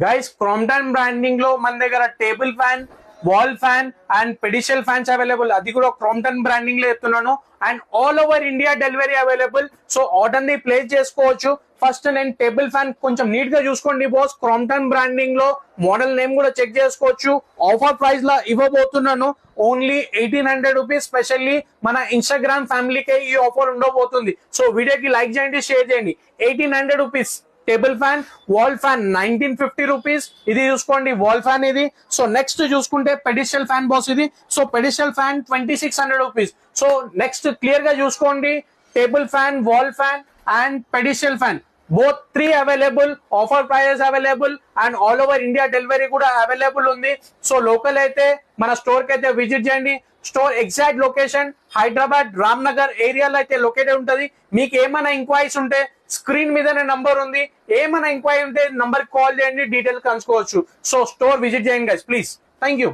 Guys Crompton branding లో మన దగ్గర table fan, wall fan and pedestal fans available. అది కూడా క్రాంప్టన్ బ్రాండింగ్ లో చెప్తున్నాను. And all over India delivery available. So order ని ప్లేస్ చేసుకోవచ్చు. ఫస్ట్ నేను టేబుల్ ఫ్యాన్ కొంచెం నీట్ గా చూసుకోండి బాస్. క్రాంప్టన్ బ్రాండింగ్ లో మోడల్ నేమ్ కూడా చెక్ చేసుకోవచ్చు. ఆఫర్ ప్రైస్ లా ఇవ్వబోతున్నాను ఓన్లీ 1800 రూపీస్. స్పెషల్లీ మన ఇన్స్టాగ్రామ్ ఫ్యామిలీకే ఈ ఆఫర్ ఉండబోతుంది. సో వీడియోకి లైక్ చేయండి, షేర్ చేయండి. 1800 rupees table fan, wall fan 1950 rupees. ఇది చూసుకోండి వాల్ ఫ్యాన్ ఇది. సో నెక్స్ట్ చూసుకుంటే పెడిషియల్ ఫ్యాన్ బాస్ ఇది. So pedestal fan 2600 rupees. So next clear గా చూసుకోండి table fan, wall fan and pedestal fan both 3 available. Offer prices available and all over India delivery కూడా available ఉంది. So local అయితే మన store కి అయితే visit చేయండి. Store exact location Hyderabad Ramnagar ఏరియాలో అయితే లొకేటెడ్ ఉంటుంది. మీకు ఏమైనా ఎంక్వైరీస్ ఉంటే స్క్రీన్ మీదనే నంబర్ ఉంది. ఏమైనా ఎంక్వైరీ ఉంటే నంబర్ కాల్ చేయండి, డీటెయిల్ కనుక్కోవచ్చు. సో స్టోర్ విజిట్ చేయండి గైస్ ప్లీజ్. Thank you.